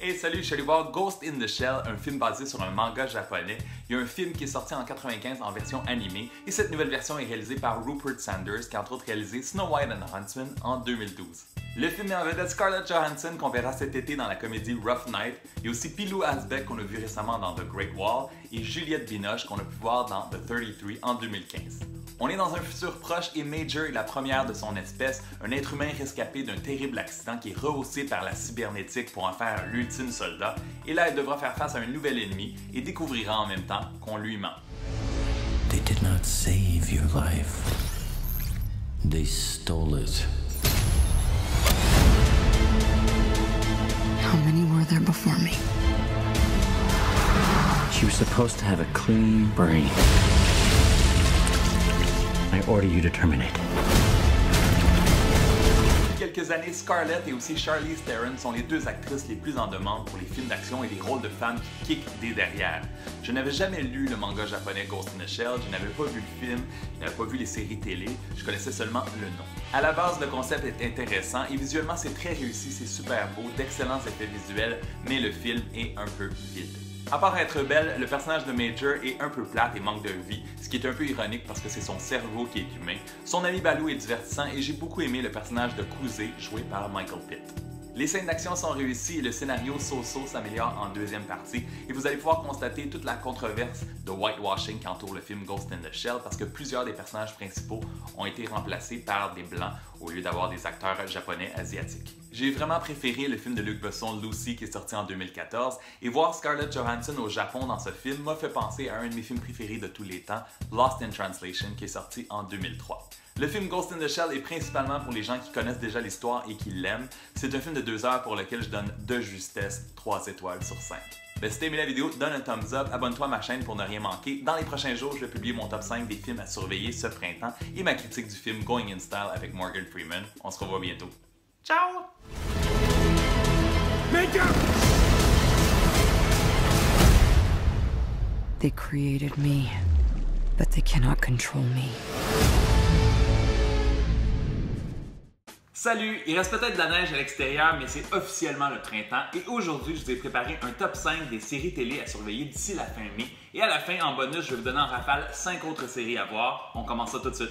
Hey salut, je suis allé voir Ghost in the Shell, un film basé sur un manga japonais. Il y a un film qui est sorti en 95 en version animée et cette nouvelle version est réalisée par Rupert Sanders qui a entre autres réalisé Snow White and the Huntsman en 2012. Le film met en vedette Scarlett Johansson qu'on verra cet été dans la comédie Rough Night. Il y a aussi Pilou Asbæk qu'on a vu récemment dans The Great Wall et Juliette Binoche qu'on a pu voir dans The 33 en 2015. On est dans un futur proche et Major est la première de son espèce, un être humain rescapé d'un terrible accident qui est rehaussé par la cybernétique pour en faire l'ultime soldat, et là elle devra faire face à un nouvel ennemi et découvrira en même temps qu'on lui ment. They did not save your life. They stole it. How many were there before me? She was supposed to have a clean brain. I order you to terminate. Depuis quelques années, Scarlett et aussi Charlize Theron sont les deux actrices les plus en demande pour les films d'action et les rôles de femmes qui kickent des derrière. Je n'avais jamais lu le manga japonais Ghost in the Shell, je n'avais pas vu le film, je n'avais pas vu les séries télé, je connaissais seulement le nom. À la base, le concept est intéressant et visuellement c'est très réussi, c'est super beau, d'excellents effets visuels, mais le film est un peu vide. À part être belle, le personnage de Major est un peu plate et manque de vie, ce qui est un peu ironique parce que c'est son cerveau qui est humain. Son ami Baloo est divertissant et j'ai beaucoup aimé le personnage de Kuzé joué par Michael Pitt. Les scènes d'action sont réussies et le scénario so-so s'améliore en deuxième partie et vous allez pouvoir constater toute la controverse de whitewashing qui entoure le film Ghost in the Shell parce que plusieurs des personnages principaux ont été remplacés par des blancs au lieu d'avoir des acteurs japonais asiatiques. J'ai vraiment préféré le film de Luc Besson, Lucy, qui est sorti en 2014, et voir Scarlett Johansson au Japon dans ce film m'a fait penser à un de mes films préférés de tous les temps, Lost in Translation, qui est sorti en 2003. Le film Ghost in the Shell est principalement pour les gens qui connaissent déjà l'histoire et qui l'aiment. C'est un film de 2 heures pour lequel je donne de justesse 3 étoiles sur 5. Si t'as aimé la vidéo, donne un thumbs up, abonne-toi à ma chaîne pour ne rien manquer. Dans les prochains jours, je vais publier mon top 5 des films à surveiller ce printemps et ma critique du film Going in Style avec Morgan Freeman. On se revoit bientôt. Ciao! They created me, but they cannot control me. Salut! Il reste peut-être de la neige à l'extérieur, mais c'est officiellement le printemps et aujourd'hui, je vous ai préparé un top 5 des séries télé à surveiller d'ici la fin mai. Et à la fin, en bonus, je vais vous donner en rafale 5 autres séries à voir. On commence ça tout de suite.